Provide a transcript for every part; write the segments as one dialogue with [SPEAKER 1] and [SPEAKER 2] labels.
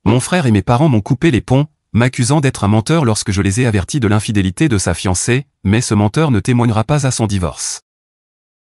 [SPEAKER 1] Mon frère et mes parents m'ont coupé les ponts, m'accusant d'être un menteur lorsque je les ai avertis de l'infidélité de sa fiancée, mais ce menteur ne témoignera pas à son divorce.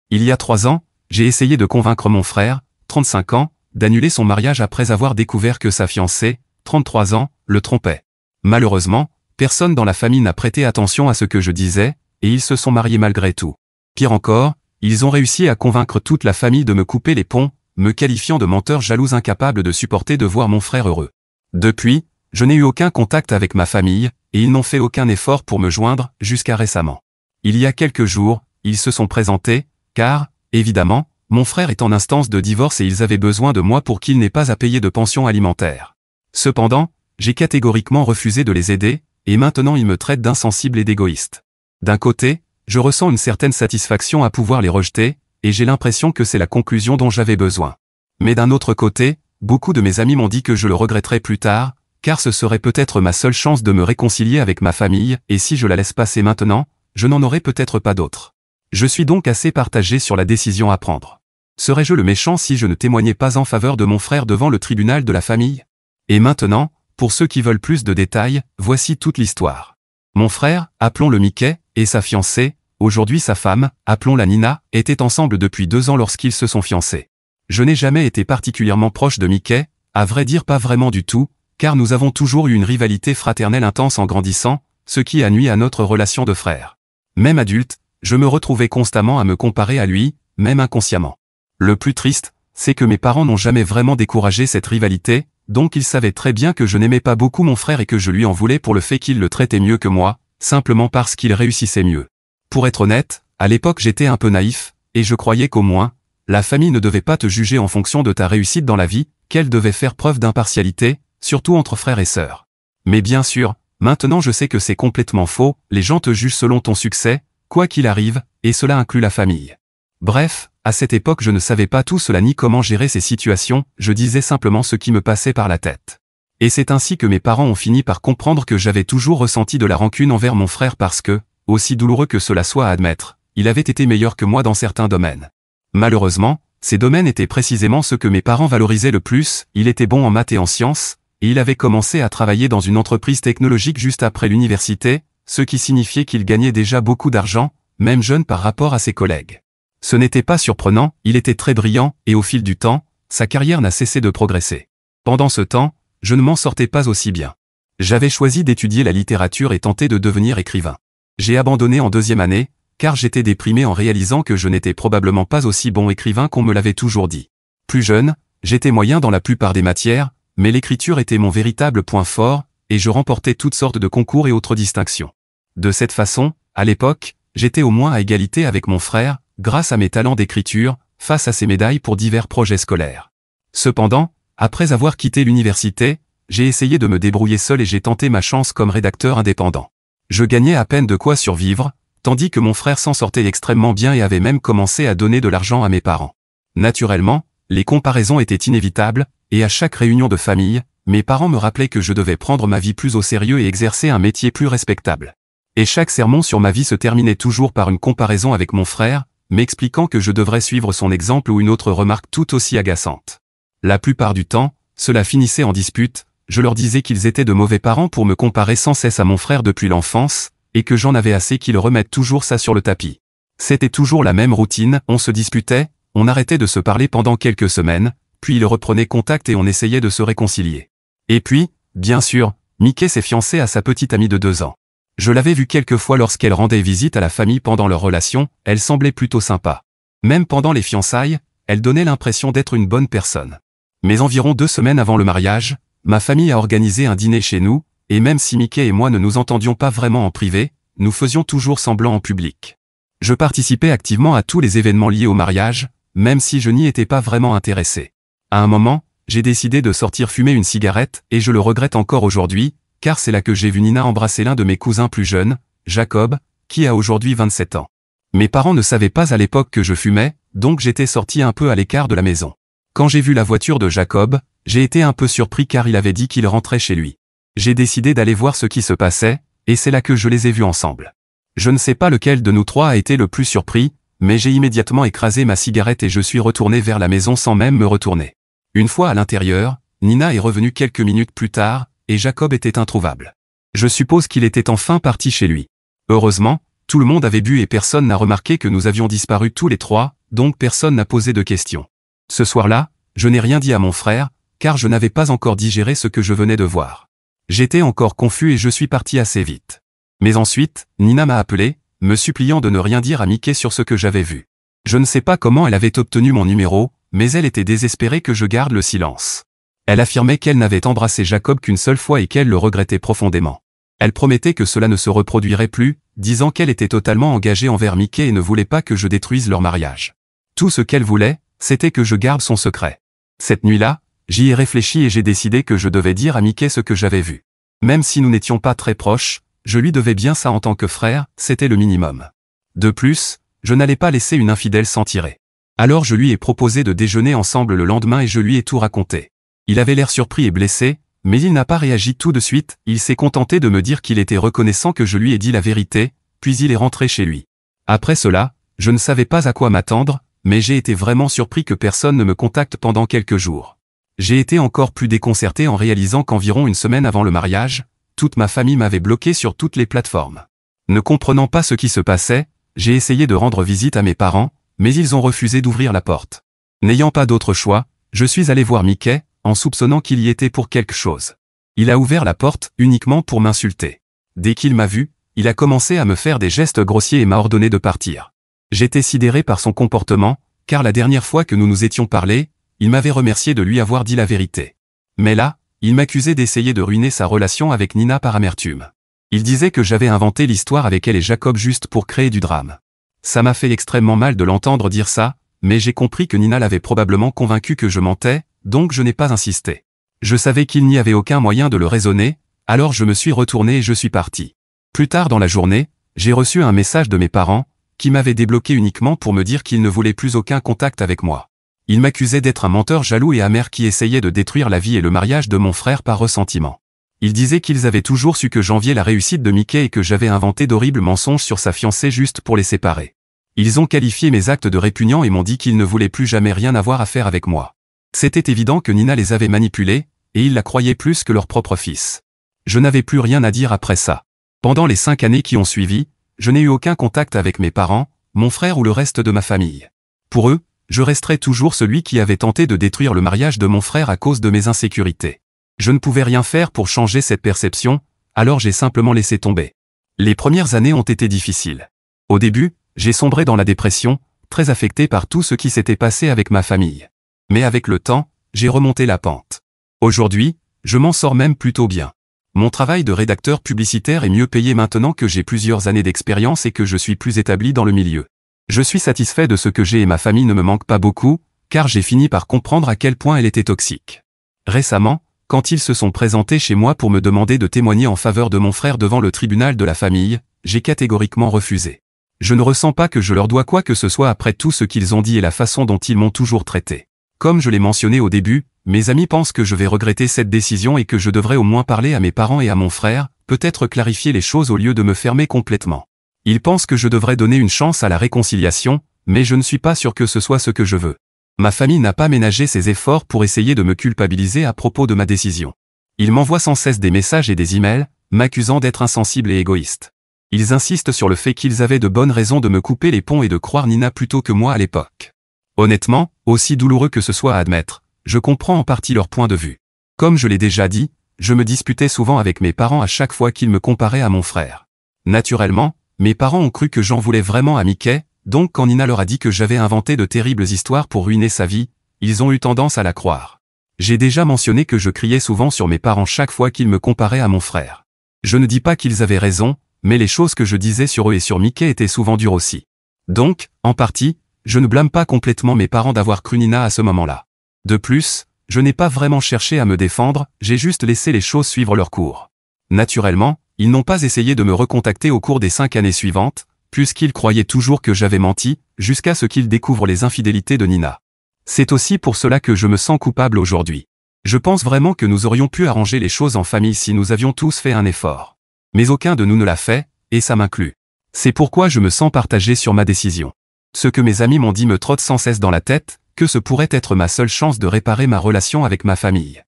[SPEAKER 1] Il y a 3 ans, j'ai essayé de convaincre mon frère, 35 ans, d'annuler son mariage après avoir découvert que sa fiancée, 33 ans, le trompait. Malheureusement, personne dans la famille n'a prêté attention à ce que je disais, et ils se sont mariés malgré tout. Pire encore, ils ont réussi à convaincre toute la famille de me couper les ponts, me qualifiant de menteur jaloux incapable de supporter de voir mon frère heureux. Depuis, je n'ai eu aucun contact avec ma famille, et ils n'ont fait aucun effort pour me joindre, jusqu'à récemment. Il y a quelques jours, ils se sont présentés, car, évidemment, mon frère est en instance de divorce et ils avaient besoin de moi pour qu'il n'ait pas à payer de pension alimentaire. Cependant, j'ai catégoriquement refusé de les aider, et maintenant ils me traitent d'insensible et d'égoïste. D'un côté, je ressens une certaine satisfaction à pouvoir les rejeter, et j'ai l'impression que c'est la conclusion dont j'avais besoin. Mais d'un autre côté, beaucoup de mes amis m'ont dit que je le regretterais plus tard, car ce serait peut-être ma seule chance de me réconcilier avec ma famille, et si je la laisse passer maintenant, je n'en aurai peut-être pas d'autre. Je suis donc assez partagé sur la décision à prendre. Serais-je le méchant si je ne témoignais pas en faveur de mon frère devant le tribunal de la famille? Et maintenant, pour ceux qui veulent plus de détails, voici toute l'histoire. Mon frère, appelons-le Mickey, et sa fiancée, aujourd'hui sa femme, appelons-la Nina, étaient ensemble depuis 2 ans lorsqu'ils se sont fiancés. Je n'ai jamais été particulièrement proche de Mickey, à vrai dire pas vraiment du tout, car nous avons toujours eu une rivalité fraternelle intense en grandissant, ce qui a nui à notre relation de frères. Même adulte, je me retrouvais constamment à me comparer à lui, même inconsciemment. Le plus triste, c'est que mes parents n'ont jamais vraiment découragé cette rivalité, donc ils savaient très bien que je n'aimais pas beaucoup mon frère et que je lui en voulais pour le fait qu'il le traitait mieux que moi, simplement parce qu'il réussissait mieux. Pour être honnête, à l'époque j'étais un peu naïf, et je croyais qu'au moins, la famille ne devait pas te juger en fonction de ta réussite dans la vie, qu'elle devait faire preuve d'impartialité, surtout entre frères et sœurs. Mais bien sûr, maintenant je sais que c'est complètement faux, les gens te jugent selon ton succès, quoi qu'il arrive, et cela inclut la famille. Bref, à cette époque je ne savais pas tout cela ni comment gérer ces situations, je disais simplement ce qui me passait par la tête. Et c'est ainsi que mes parents ont fini par comprendre que j'avais toujours ressenti de la rancune envers mon frère parce que, aussi douloureux que cela soit à admettre, il avait été meilleur que moi dans certains domaines. Malheureusement, ces domaines étaient précisément ceux que mes parents valorisaient le plus, il était bon en maths et en sciences, et il avait commencé à travailler dans une entreprise technologique juste après l'université, ce qui signifiait qu'il gagnait déjà beaucoup d'argent, même jeune par rapport à ses collègues. Ce n'était pas surprenant, il était très brillant, et au fil du temps, sa carrière n'a cessé de progresser. Pendant ce temps, je ne m'en sortais pas aussi bien. J'avais choisi d'étudier la littérature et tenté de devenir écrivain. J'ai abandonné en 2e année, car j'étais déprimé en réalisant que je n'étais probablement pas aussi bon écrivain qu'on me l'avait toujours dit. Plus jeune, j'étais moyen dans la plupart des matières, mais l'écriture était mon véritable point fort, et je remportais toutes sortes de concours et autres distinctions. De cette façon, à l'époque, j'étais au moins à égalité avec mon frère, grâce à mes talents d'écriture, face à ses médailles pour divers projets scolaires. Cependant, après avoir quitté l'université, j'ai essayé de me débrouiller seul et j'ai tenté ma chance comme rédacteur indépendant. Je gagnais à peine de quoi survivre, tandis que mon frère s'en sortait extrêmement bien et avait même commencé à donner de l'argent à mes parents. Naturellement, les comparaisons étaient inévitables, et à chaque réunion de famille, mes parents me rappelaient que je devais prendre ma vie plus au sérieux et exercer un métier plus respectable. Et chaque sermon sur ma vie se terminait toujours par une comparaison avec mon frère, m'expliquant que je devrais suivre son exemple ou une autre remarque tout aussi agaçante. La plupart du temps, cela finissait en dispute, je leur disais qu'ils étaient de mauvais parents pour me comparer sans cesse à mon frère depuis l'enfance, et que j'en avais assez qu'ils remettent toujours ça sur le tapis. C'était toujours la même routine, on se disputait, on arrêtait de se parler pendant quelques semaines, puis ils reprenaient contact et on essayait de se réconcilier. Et puis, bien sûr, Mickey s'est fiancée à sa petite amie de 2 ans. Je l'avais vue quelques fois lorsqu'elle rendait visite à la famille pendant leur relation, elle semblait plutôt sympa. Même pendant les fiançailles, elle donnait l'impression d'être une bonne personne. Mais environ 2 semaines avant le mariage, ma famille a organisé un dîner chez nous, et même si Mickey et moi ne nous entendions pas vraiment en privé, nous faisions toujours semblant en public. Je participais activement à tous les événements liés au mariage, même si je n'y étais pas vraiment intéressé. À un moment, j'ai décidé de sortir fumer une cigarette, et je le regrette encore aujourd'hui, car c'est là que j'ai vu Nina embrasser l'un de mes cousins plus jeunes, Jacob, qui a aujourd'hui 27 ans. Mes parents ne savaient pas à l'époque que je fumais, donc j'étais sorti un peu à l'écart de la maison. Quand j'ai vu la voiture de Jacob, j'ai été un peu surpris car il avait dit qu'il rentrait chez lui. J'ai décidé d'aller voir ce qui se passait, et c'est là que je les ai vus ensemble. Je ne sais pas lequel de nous trois a été le plus surpris, mais j'ai immédiatement écrasé ma cigarette et je suis retourné vers la maison sans même me retourner. Une fois à l'intérieur, Nina est revenue quelques minutes plus tard, et Jacob était introuvable. Je suppose qu'il était enfin parti chez lui. Heureusement, tout le monde avait bu et personne n'a remarqué que nous avions disparu tous les trois, donc personne n'a posé de questions. Ce soir-là, je n'ai rien dit à mon frère, car je n'avais pas encore digéré ce que je venais de voir. J'étais encore confus et je suis parti assez vite. Mais ensuite, Nina m'a appelé, me suppliant de ne rien dire à Mickey sur ce que j'avais vu. Je ne sais pas comment elle avait obtenu mon numéro, mais elle était désespérée que je garde le silence. Elle affirmait qu'elle n'avait embrassé Jacob qu'une seule fois et qu'elle le regrettait profondément. Elle promettait que cela ne se reproduirait plus, disant qu'elle était totalement engagée envers Mickey et ne voulait pas que je détruise leur mariage. Tout ce qu'elle voulait, c'était que je garde son secret. Cette nuit-là, j'y ai réfléchi et j'ai décidé que je devais dire à Mickey ce que j'avais vu. Même si nous n'étions pas très proches, je lui devais bien ça en tant que frère, c'était le minimum. De plus, je n'allais pas laisser une infidèle s'en tirer. Alors je lui ai proposé de déjeuner ensemble le lendemain et je lui ai tout raconté. Il avait l'air surpris et blessé, mais il n'a pas réagi tout de suite, il s'est contenté de me dire qu'il était reconnaissant que je lui ai dit la vérité, puis il est rentré chez lui. Après cela, je ne savais pas à quoi m'attendre, mais j'ai été vraiment surpris que personne ne me contacte pendant quelques jours. J'ai été encore plus déconcerté en réalisant qu'environ une semaine avant le mariage, toute ma famille m'avait bloqué sur toutes les plateformes. Ne comprenant pas ce qui se passait, j'ai essayé de rendre visite à mes parents, mais ils ont refusé d'ouvrir la porte. N'ayant pas d'autre choix, je suis allé voir Mickey, en soupçonnant qu'il y était pour quelque chose. Il a ouvert la porte uniquement pour m'insulter. Dès qu'il m'a vu, il a commencé à me faire des gestes grossiers et m'a ordonné de partir. J'étais sidéré par son comportement, car la dernière fois que nous nous étions parlé, il m'avait remercié de lui avoir dit la vérité. Mais là, il m'accusait d'essayer de ruiner sa relation avec Nina par amertume. Il disait que j'avais inventé l'histoire avec elle et Jacob juste pour créer du drame. Ça m'a fait extrêmement mal de l'entendre dire ça, mais j'ai compris que Nina l'avait probablement convaincu que je mentais, donc je n'ai pas insisté. Je savais qu'il n'y avait aucun moyen de le raisonner, alors je me suis retourné et je suis parti. Plus tard dans la journée, j'ai reçu un message de mes parents, qui m'avaient débloqué uniquement pour me dire qu'ils ne voulaient plus aucun contact avec moi. Ils m'accusaient d'être un menteur jaloux et amer qui essayait de détruire la vie et le mariage de mon frère par ressentiment. Ils disaient qu'ils avaient toujours su que j'enviais la réussite de Mickey et que j'avais inventé d'horribles mensonges sur sa fiancée juste pour les séparer. Ils ont qualifié mes actes de répugnants et m'ont dit qu'ils ne voulaient plus jamais rien avoir à faire avec moi. C'était évident que Nina les avait manipulés, et ils la croyaient plus que leur propre fils. Je n'avais plus rien à dire après ça. Pendant les 5 années qui ont suivi, je n'ai eu aucun contact avec mes parents, mon frère ou le reste de ma famille. Pour eux, je resterai toujours celui qui avait tenté de détruire le mariage de mon frère à cause de mes insécurités. Je ne pouvais rien faire pour changer cette perception, alors j'ai simplement laissé tomber. Les premières années ont été difficiles. Au début, j'ai sombré dans la dépression, très affecté par tout ce qui s'était passé avec ma famille. Mais avec le temps, j'ai remonté la pente. Aujourd'hui, je m'en sors même plutôt bien. Mon travail de rédacteur publicitaire est mieux payé maintenant que j'ai plusieurs années d'expérience et que je suis plus établi dans le milieu. Je suis satisfait de ce que j'ai et ma famille ne me manque pas beaucoup, car j'ai fini par comprendre à quel point elle était toxique. Récemment, quand ils se sont présentés chez moi pour me demander de témoigner en faveur de mon frère devant le tribunal de la famille, j'ai catégoriquement refusé. Je ne ressens pas que je leur dois quoi que ce soit après tout ce qu'ils ont dit et la façon dont ils m'ont toujours traité. Comme je l'ai mentionné au début, mes amis pensent que je vais regretter cette décision et que je devrais au moins parler à mes parents et à mon frère, peut-être clarifier les choses au lieu de me fermer complètement. Ils pensent que je devrais donner une chance à la réconciliation, mais je ne suis pas sûr que ce soit ce que je veux. Ma famille n'a pas ménagé ses efforts pour essayer de me culpabiliser à propos de ma décision. Ils m'envoient sans cesse des messages et des emails, m'accusant d'être insensible et égoïste. Ils insistent sur le fait qu'ils avaient de bonnes raisons de me couper les ponts et de croire Nina plutôt que moi à l'époque. Honnêtement, aussi douloureux que ce soit à admettre, je comprends en partie leur point de vue. Comme je l'ai déjà dit, je me disputais souvent avec mes parents à chaque fois qu'ils me comparaient à mon frère. Naturellement, mes parents ont cru que j'en voulais vraiment à Mickey, donc quand Nina leur a dit que j'avais inventé de terribles histoires pour ruiner sa vie, ils ont eu tendance à la croire. J'ai déjà mentionné que je criais souvent sur mes parents chaque fois qu'ils me comparaient à mon frère. Je ne dis pas qu'ils avaient raison, mais les choses que je disais sur eux et sur Mickey étaient souvent dures aussi. Donc, en partie, je ne blâme pas complètement mes parents d'avoir cru Nina à ce moment-là. De plus, je n'ai pas vraiment cherché à me défendre, j'ai juste laissé les choses suivre leur cours. Naturellement, ils n'ont pas essayé de me recontacter au cours des 5 années suivantes, puisqu'ils croyaient toujours que j'avais menti, jusqu'à ce qu'ils découvrent les infidélités de Nina. C'est aussi pour cela que je me sens coupable aujourd'hui. Je pense vraiment que nous aurions pu arranger les choses en famille si nous avions tous fait un effort. Mais aucun de nous ne l'a fait, et ça m'inclut. C'est pourquoi je me sens partagé sur ma décision. Ce que mes amis m'ont dit me trotte sans cesse dans la tête, que ce pourrait être ma seule chance de réparer ma relation avec ma famille.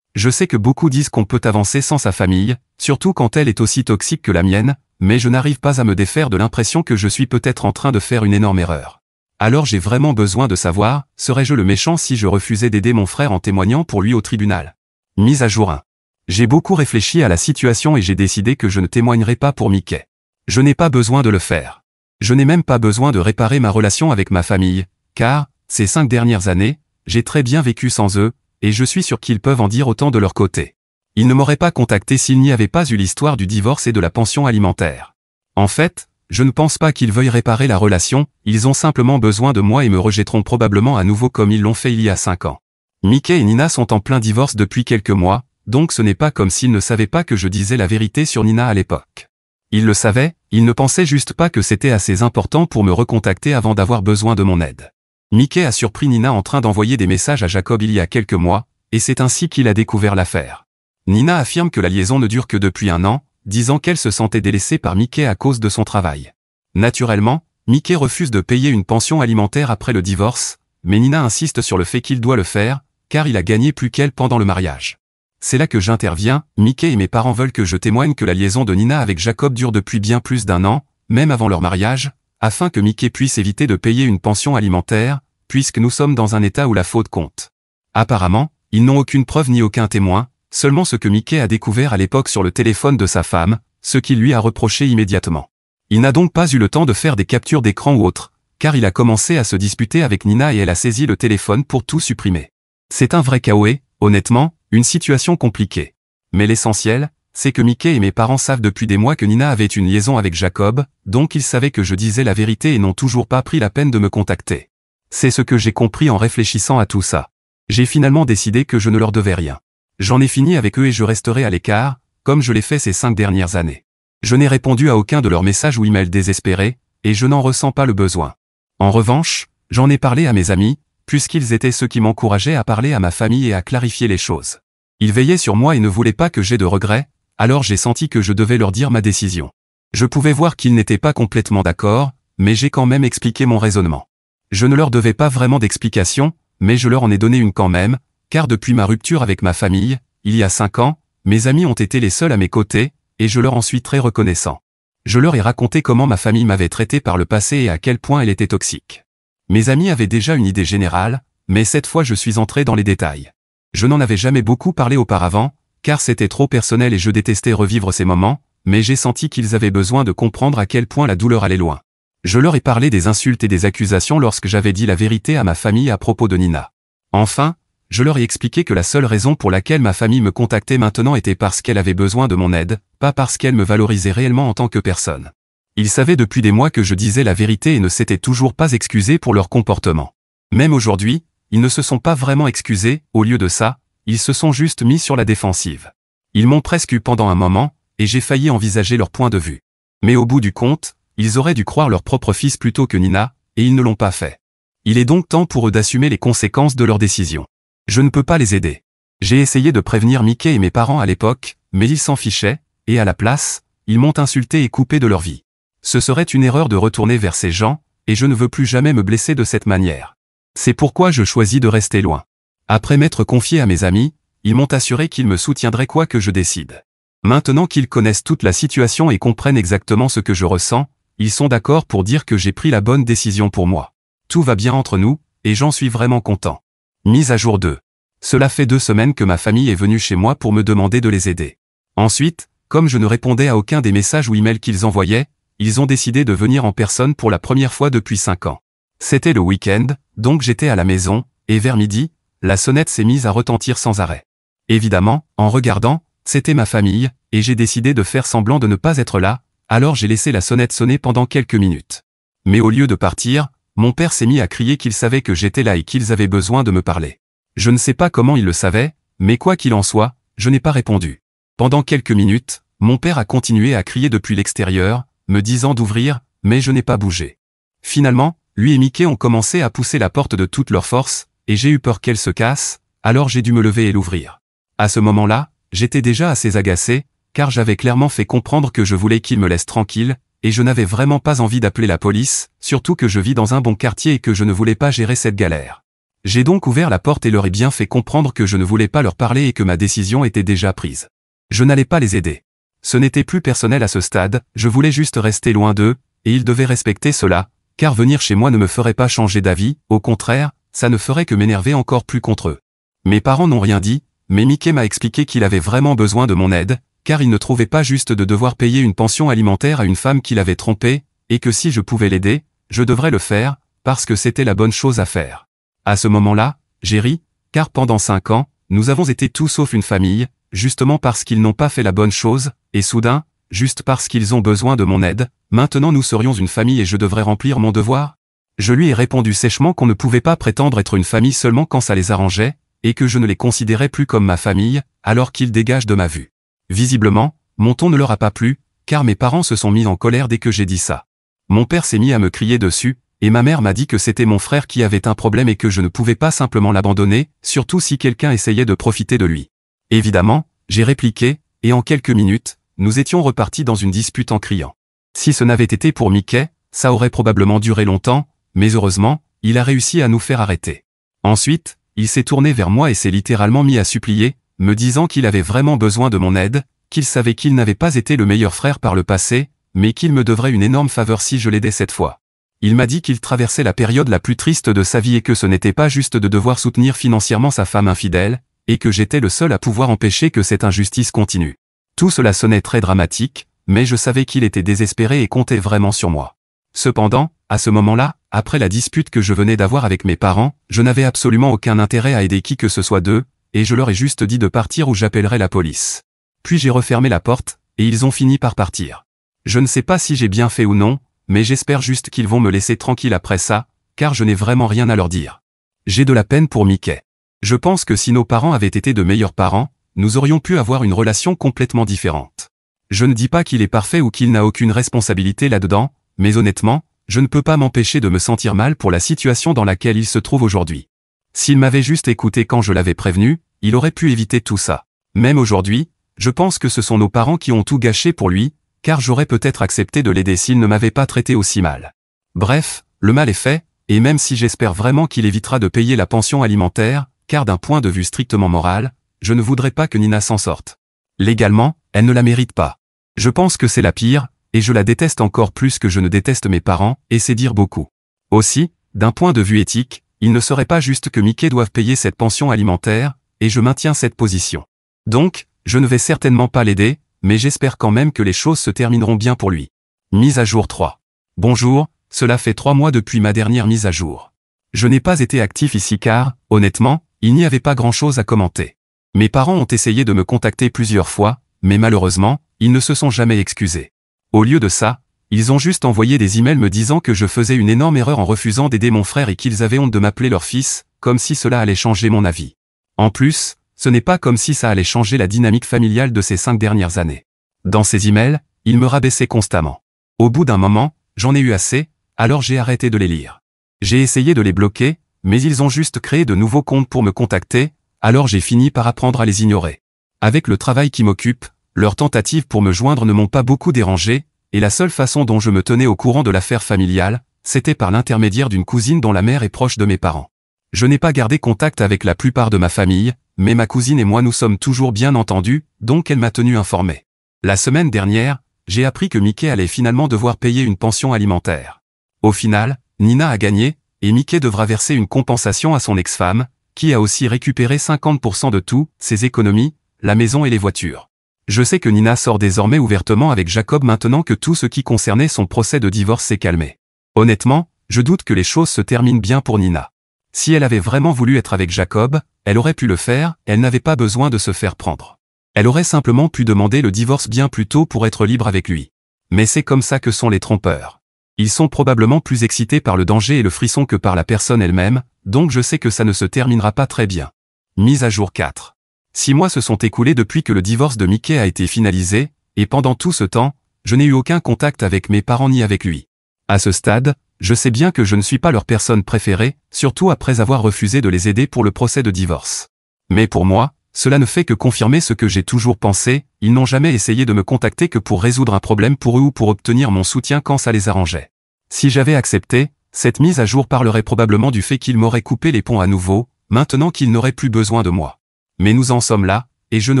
[SPEAKER 1] Je sais que beaucoup disent qu'on peut avancer sans sa famille, surtout quand elle est aussi toxique que la mienne, mais je n'arrive pas à me défaire de l'impression que je suis peut-être en train de faire une énorme erreur. Alors j'ai vraiment besoin de savoir, serais-je le méchant si je refusais d'aider mon frère en témoignant pour lui au tribunal? Mise à jour 1. J'ai beaucoup réfléchi à la situation et j'ai décidé que je ne témoignerai pas pour Mickey. Je n'ai pas besoin de le faire. Je n'ai même pas besoin de réparer ma relation avec ma famille, car, ces 5 dernières années, j'ai très bien vécu sans eux, et je suis sûr qu'ils peuvent en dire autant de leur côté. Ils ne m'auraient pas contacté s'il n'y avait pas eu l'histoire du divorce et de la pension alimentaire. En fait, je ne pense pas qu'ils veuillent réparer la relation, ils ont simplement besoin de moi et me rejetteront probablement à nouveau comme ils l'ont fait il y a 5 ans. Mickey et Nina sont en plein divorce depuis quelques mois, donc ce n'est pas comme s'ils ne savaient pas que je disais la vérité sur Nina à l'époque. Ils le savaient, ils ne pensaient juste pas que c'était assez important pour me recontacter avant d'avoir besoin de mon aide. Mickey a surpris Nina en train d'envoyer des messages à Jacob il y a quelques mois, et c'est ainsi qu'il a découvert l'affaire. Nina affirme que la liaison ne dure que depuis 1 an, disant qu'elle se sentait délaissée par Mickey à cause de son travail. Naturellement, Mickey refuse de payer une pension alimentaire après le divorce, mais Nina insiste sur le fait qu'il doit le faire, car il a gagné plus qu'elle pendant le mariage. C'est là que j'interviens, Mickey et mes parents veulent que je témoigne que la liaison de Nina avec Jacob dure depuis bien plus d'1 an, même avant leur mariage, afin que Mickey puisse éviter de payer une pension alimentaire, puisque nous sommes dans un état où la faute compte. Apparemment, ils n'ont aucune preuve ni aucun témoin, seulement ce que Mickey a découvert à l'époque sur le téléphone de sa femme, ce qu'il lui a reproché immédiatement. Il n'a donc pas eu le temps de faire des captures d'écran ou autre, car il a commencé à se disputer avec Nina et elle a saisi le téléphone pour tout supprimer. C'est un vrai chaos et, honnêtement, une situation compliquée. Mais l'essentiel, c'est que Mickey et mes parents savent depuis des mois que Nina avait une liaison avec Jacob, donc ils savaient que je disais la vérité et n'ont toujours pas pris la peine de me contacter. C'est ce que j'ai compris en réfléchissant à tout ça. J'ai finalement décidé que je ne leur devais rien. J'en ai fini avec eux et je resterai à l'écart, comme je l'ai fait ces 5 dernières années. Je n'ai répondu à aucun de leurs messages ou emails désespérés, et je n'en ressens pas le besoin. En revanche, j'en ai parlé à mes amis, puisqu'ils étaient ceux qui m'encourageaient à parler à ma famille et à clarifier les choses. Ils veillaient sur moi et ne voulaient pas que j'aie de regrets, alors j'ai senti que je devais leur dire ma décision. Je pouvais voir qu'ils n'étaient pas complètement d'accord, mais j'ai quand même expliqué mon raisonnement. Je ne leur devais pas vraiment d'explication, mais je leur en ai donné une quand même, car depuis ma rupture avec ma famille, il y a 5 ans, mes amis ont été les seuls à mes côtés, et je leur en suis très reconnaissant. Je leur ai raconté comment ma famille m'avait traité par le passé et à quel point elle était toxique. Mes amis avaient déjà une idée générale, mais cette fois je suis entré dans les détails. Je n'en avais jamais beaucoup parlé auparavant, car c'était trop personnel et je détestais revivre ces moments, mais j'ai senti qu'ils avaient besoin de comprendre à quel point la douleur allait loin. Je leur ai parlé des insultes et des accusations lorsque j'avais dit la vérité à ma famille à propos de Nina. Enfin, je leur ai expliqué que la seule raison pour laquelle ma famille me contactait maintenant était parce qu'elle avait besoin de mon aide, pas parce qu'elle me valorisait réellement en tant que personne. Ils savaient depuis des mois que je disais la vérité et ne s'étaient toujours pas excusés pour leur comportement. Même aujourd'hui, ils ne se sont pas vraiment excusés, au lieu de ça, ils se sont juste mis sur la défensive. Ils m'ont presque eu pendant un moment, et j'ai failli envisager leur point de vue. Mais au bout du compte, ils auraient dû croire leur propre fils plutôt que Nina, et ils ne l'ont pas fait. Il est donc temps pour eux d'assumer les conséquences de leurs décisions. Je ne peux pas les aider. J'ai essayé de prévenir Mickey et mes parents à l'époque, mais ils s'en fichaient, et à la place, ils m'ont insulté et coupé de leur vie. Ce serait une erreur de retourner vers ces gens, et je ne veux plus jamais me blesser de cette manière. C'est pourquoi je choisis de rester loin. Après m'être confié à mes amis, ils m'ont assuré qu'ils me soutiendraient quoi que je décide. Maintenant qu'ils connaissent toute la situation et comprennent exactement ce que je ressens, ils sont d'accord pour dire que j'ai pris la bonne décision pour moi. Tout va bien entre nous, et j'en suis vraiment content. Mise à jour 2. Cela fait 2 semaines que ma famille est venue chez moi pour me demander de les aider. Ensuite, comme je ne répondais à aucun des messages ou emails qu'ils envoyaient, ils ont décidé de venir en personne pour la première fois depuis 5 ans. C'était le week-end, donc j'étais à la maison, et vers midi, la sonnette s'est mise à retentir sans arrêt. Évidemment, en regardant, c'était ma famille, et j'ai décidé de faire semblant de ne pas être là, alors j'ai laissé la sonnette sonner pendant quelques minutes. Mais au lieu de partir, mon père s'est mis à crier qu'il savait que j'étais là et qu'ils avaient besoin de me parler. Je ne sais pas comment il le savait, mais quoi qu'il en soit, je n'ai pas répondu. Pendant quelques minutes, mon père a continué à crier depuis l'extérieur, me disant d'ouvrir, mais je n'ai pas bougé. Finalement, lui et Mickey ont commencé à pousser la porte de toute leur force, et j'ai eu peur qu'elle se casse, alors j'ai dû me lever et l'ouvrir. À ce moment-là, j'étais déjà assez agacé, car j'avais clairement fait comprendre que je voulais qu'ils me laissent tranquille, et je n'avais vraiment pas envie d'appeler la police, surtout que je vis dans un bon quartier et que je ne voulais pas gérer cette galère. J'ai donc ouvert la porte et leur ai bien fait comprendre que je ne voulais pas leur parler et que ma décision était déjà prise. Je n'allais pas les aider. Ce n'était plus personnel à ce stade, je voulais juste rester loin d'eux, et ils devaient respecter cela, car venir chez moi ne me ferait pas changer d'avis, au contraire, ça ne ferait que m'énerver encore plus contre eux. Mes parents n'ont rien dit, mais Mickey m'a expliqué qu'il avait vraiment besoin de mon aide, car il ne trouvait pas juste de devoir payer une pension alimentaire à une femme qu'il avait trompée, et que si je pouvais l'aider, je devrais le faire, parce que c'était la bonne chose à faire. À ce moment-là, j'ai ri, car pendant 5 ans, nous avons été tout sauf une famille, justement parce qu'ils n'ont pas fait la bonne chose, et soudain, juste parce qu'ils ont besoin de mon aide, maintenant nous serions une famille et je devrais remplir mon devoir? Je lui ai répondu sèchement qu'on ne pouvait pas prétendre être une famille seulement quand ça les arrangeait, et que je ne les considérais plus comme ma famille, alors qu'ils dégagent de ma vue. Visiblement, mon ton ne leur a pas plu, car mes parents se sont mis en colère dès que j'ai dit ça. Mon père s'est mis à me crier dessus, et ma mère m'a dit que c'était mon frère qui avait un problème et que je ne pouvais pas simplement l'abandonner, surtout si quelqu'un essayait de profiter de lui. Évidemment, j'ai répliqué, et en quelques minutes, nous étions repartis dans une dispute en criant. Si ce n'avait été pour Mickey, ça aurait probablement duré longtemps, mais heureusement, il a réussi à nous faire arrêter. Ensuite, il s'est tourné vers moi et s'est littéralement mis à supplier, me disant qu'il avait vraiment besoin de mon aide, qu'il savait qu'il n'avait pas été le meilleur frère par le passé, mais qu'il me devrait une énorme faveur si je l'aidais cette fois. Il m'a dit qu'il traversait la période la plus triste de sa vie et que ce n'était pas juste de devoir soutenir financièrement sa femme infidèle, et que j'étais le seul à pouvoir empêcher que cette injustice continue. Tout cela sonnait très dramatique, mais je savais qu'il était désespéré et comptait vraiment sur moi. Cependant, à ce moment-là, après la dispute que je venais d'avoir avec mes parents, je n'avais absolument aucun intérêt à aider qui que ce soit d'eux, et je leur ai juste dit de partir ou j'appellerai la police. Puis j'ai refermé la porte, et ils ont fini par partir. Je ne sais pas si j'ai bien fait ou non, mais j'espère juste qu'ils vont me laisser tranquille après ça, car je n'ai vraiment rien à leur dire. J'ai de la peine pour Mickey. Je pense que si nos parents avaient été de meilleurs parents, nous aurions pu avoir une relation complètement différente. Je ne dis pas qu'il est parfait ou qu'il n'a aucune responsabilité là-dedans, mais honnêtement, je ne peux pas m'empêcher de me sentir mal pour la situation dans laquelle il se trouve aujourd'hui. S'il m'avait juste écouté quand je l'avais prévenu, il aurait pu éviter tout ça. Même aujourd'hui, je pense que ce sont nos parents qui ont tout gâché pour lui, car j'aurais peut-être accepté de l'aider s'il ne m'avait pas traité aussi mal. Bref, le mal est fait, et même si j'espère vraiment qu'il évitera de payer la pension alimentaire, car d'un point de vue strictement moral, je ne voudrais pas que Nina s'en sorte. Légalement, elle ne la mérite pas. Je pense que c'est la pire, et je la déteste encore plus que je ne déteste mes parents, et c'est dire beaucoup. Aussi, d'un point de vue éthique, il ne serait pas juste que Mickey doive payer cette pension alimentaire, et je maintiens cette position. Donc, je ne vais certainement pas l'aider, mais j'espère quand même que les choses se termineront bien pour lui. Mise à jour 3. Bonjour, cela fait 3 mois depuis ma dernière mise à jour. Je n'ai pas été actif ici car, honnêtement, il n'y avait pas grand-chose à commenter. Mes parents ont essayé de me contacter plusieurs fois, mais malheureusement, ils ne se sont jamais excusés. Au lieu de ça, ils ont juste envoyé des emails me disant que je faisais une énorme erreur en refusant d'aider mon frère et qu'ils avaient honte de m'appeler leur fils, comme si cela allait changer mon avis. En plus, ce n'est pas comme si ça allait changer la dynamique familiale de ces 5 dernières années. Dans ces emails, ils me rabaissaient constamment. Au bout d'un moment, j'en ai eu assez, alors j'ai arrêté de les lire. J'ai essayé de les bloquer, mais ils ont juste créé de nouveaux comptes pour me contacter, alors j'ai fini par apprendre à les ignorer. Avec le travail qui m'occupe, leurs tentatives pour me joindre ne m'ont pas beaucoup dérangé, et la seule façon dont je me tenais au courant de l'affaire familiale, c'était par l'intermédiaire d'une cousine dont la mère est proche de mes parents. Je n'ai pas gardé contact avec la plupart de ma famille, mais ma cousine et moi nous sommes toujours bien entendus, donc elle m'a tenu informé. La semaine dernière, j'ai appris que Mickey allait finalement devoir payer une pension alimentaire. Au final, Nina a gagné, et Mickey devra verser une compensation à son ex-femme, qui a aussi récupéré 50% de tout, ses économies, la maison et les voitures. Je sais que Nina sort désormais ouvertement avec Jacob maintenant que tout ce qui concernait son procès de divorce s'est calmé. Honnêtement, je doute que les choses se terminent bien pour Nina. Si elle avait vraiment voulu être avec Jacob, elle aurait pu le faire, elle n'avait pas besoin de se faire prendre. Elle aurait simplement pu demander le divorce bien plus tôt pour être libre avec lui. Mais c'est comme ça que sont les trompeurs. Ils sont probablement plus excités par le danger et le frisson que par la personne elle-même, donc je sais que ça ne se terminera pas très bien. Mise à jour 4. 6 mois se sont écoulés depuis que le divorce de Mickey a été finalisé, et pendant tout ce temps, je n'ai eu aucun contact avec mes parents ni avec lui. À ce stade, je sais bien que je ne suis pas leur personne préférée, surtout après avoir refusé de les aider pour le procès de divorce. Mais pour moi, cela ne fait que confirmer ce que j'ai toujours pensé, ils n'ont jamais essayé de me contacter que pour résoudre un problème pour eux ou pour obtenir mon soutien quand ça les arrangeait. Si j'avais accepté, Cette mise à jour parlerait probablement du fait qu'il m'aurait coupé les ponts à nouveau, maintenant qu'il n'aurait plus besoin de moi. Mais nous en sommes là, et je ne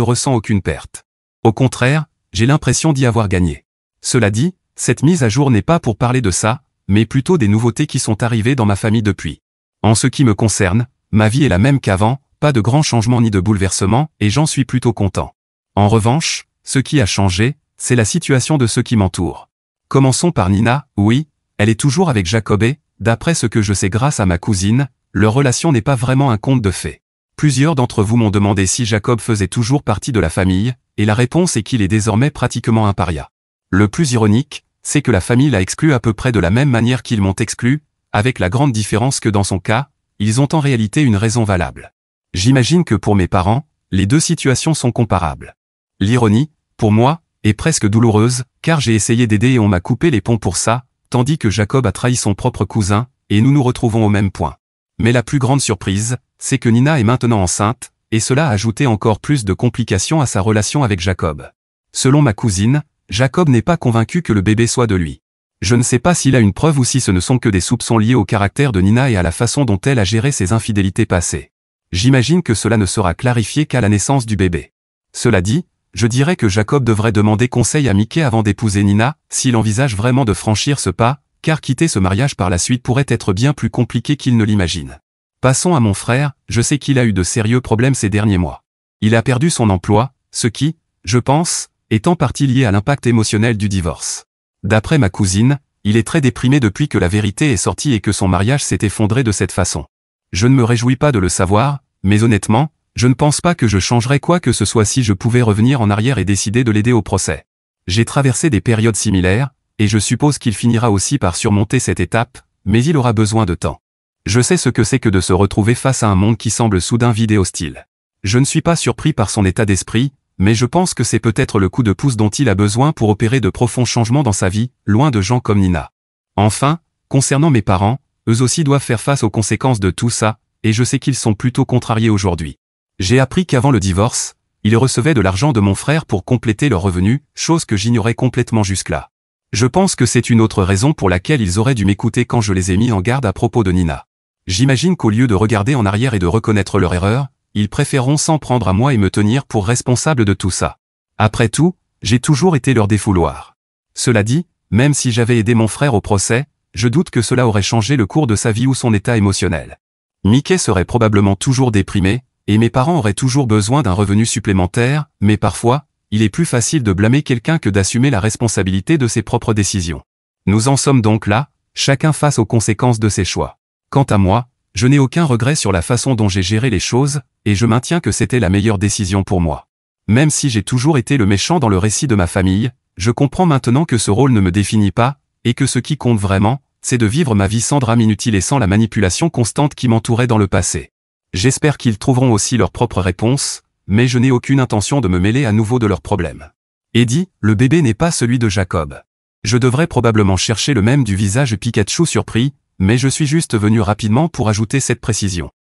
[SPEAKER 1] ressens aucune perte. Au contraire, j'ai l'impression d'y avoir gagné. Cela dit, cette mise à jour n'est pas pour parler de ça, mais plutôt des nouveautés qui sont arrivées dans ma famille depuis. En ce qui me concerne, ma vie est la même qu'avant, pas de grands changements ni de bouleversements, et j'en suis plutôt content. En revanche, ce qui a changé, c'est la situation de ceux qui m'entourent. Commençons par Nina, oui, elle est toujours avec Jacob et, d'après ce que je sais grâce à ma cousine, leur relation n'est pas vraiment un conte de fées. Plusieurs d'entre vous m'ont demandé si Jacob faisait toujours partie de la famille, et la réponse est qu'il est désormais pratiquement un paria. Le plus ironique, c'est que la famille l'a exclu à peu près de la même manière qu'ils m'ont exclu, avec la grande différence que dans son cas, ils ont en réalité une raison valable. J'imagine que pour mes parents, les deux situations sont comparables. L'ironie, pour moi, est presque douloureuse, car j'ai essayé d'aider et on m'a coupé les ponts pour ça, tandis que Jacob a trahi son propre cousin, et nous nous retrouvons au même point. Mais la plus grande surprise, c'est que Nina est maintenant enceinte, et cela a ajouté encore plus de complications à sa relation avec Jacob. Selon ma cousine, Jacob n'est pas convaincu que le bébé soit de lui. Je ne sais pas s'il a une preuve ou si ce ne sont que des soupçons liés au caractère de Nina et à la façon dont elle a géré ses infidélités passées. J'imagine que cela ne sera clarifié qu'à la naissance du bébé. Cela dit, je dirais que Jacob devrait demander conseil à Mickey avant d'épouser Nina, s'il envisage vraiment de franchir ce pas, car quitter ce mariage par la suite pourrait être bien plus compliqué qu'il ne l'imagine. Passons à mon frère, je sais qu'il a eu de sérieux problèmes ces derniers mois. Il a perdu son emploi, ce qui, je pense, est en partie lié à l'impact émotionnel du divorce. D'après ma cousine, il est très déprimé depuis que la vérité est sortie et que son mariage s'est effondré de cette façon. Je ne me réjouis pas de le savoir, mais honnêtement, je ne pense pas que je changerais quoi que ce soit si je pouvais revenir en arrière et décider de l'aider au procès. J'ai traversé des périodes similaires, et je suppose qu'il finira aussi par surmonter cette étape, mais il aura besoin de temps. Je sais ce que c'est que de se retrouver face à un monde qui semble soudain vide et hostile. Je ne suis pas surpris par son état d'esprit, mais je pense que c'est peut-être le coup de pouce dont il a besoin pour opérer de profonds changements dans sa vie, loin de gens comme Nina. Enfin, concernant mes parents, eux aussi doivent faire face aux conséquences de tout ça, et je sais qu'ils sont plutôt contrariés aujourd'hui. J'ai appris qu'avant le divorce, ils recevaient de l'argent de mon frère pour compléter leurs revenus, chose que j'ignorais complètement jusque-là. Je pense que c'est une autre raison pour laquelle ils auraient dû m'écouter quand je les ai mis en garde à propos de Nina. J'imagine qu'au lieu de regarder en arrière et de reconnaître leur erreur, ils préféreront s'en prendre à moi et me tenir pour responsable de tout ça. Après tout, j'ai toujours été leur défouloir. Cela dit, même si j'avais aidé mon frère au procès, je doute que cela aurait changé le cours de sa vie ou son état émotionnel. Mickey serait probablement toujours déprimé, et mes parents auraient toujours besoin d'un revenu supplémentaire, mais parfois, il est plus facile de blâmer quelqu'un que d'assumer la responsabilité de ses propres décisions. Nous en sommes donc là, chacun face aux conséquences de ses choix. Quant à moi, je n'ai aucun regret sur la façon dont j'ai géré les choses, et je maintiens que c'était la meilleure décision pour moi. Même si j'ai toujours été le méchant dans le récit de ma famille, je comprends maintenant que ce rôle ne me définit pas, et que ce qui compte vraiment, c'est de vivre ma vie sans drame inutile et sans la manipulation constante qui m'entourait dans le passé. J'espère qu'ils trouveront aussi leur propre réponse, mais je n'ai aucune intention de me mêler à nouveau de leurs problèmes. Eddie, le bébé n'est pas celui de Jacob. Je devrais probablement chercher le même du visage Pikachu surpris, mais je suis juste venu rapidement pour ajouter cette précision.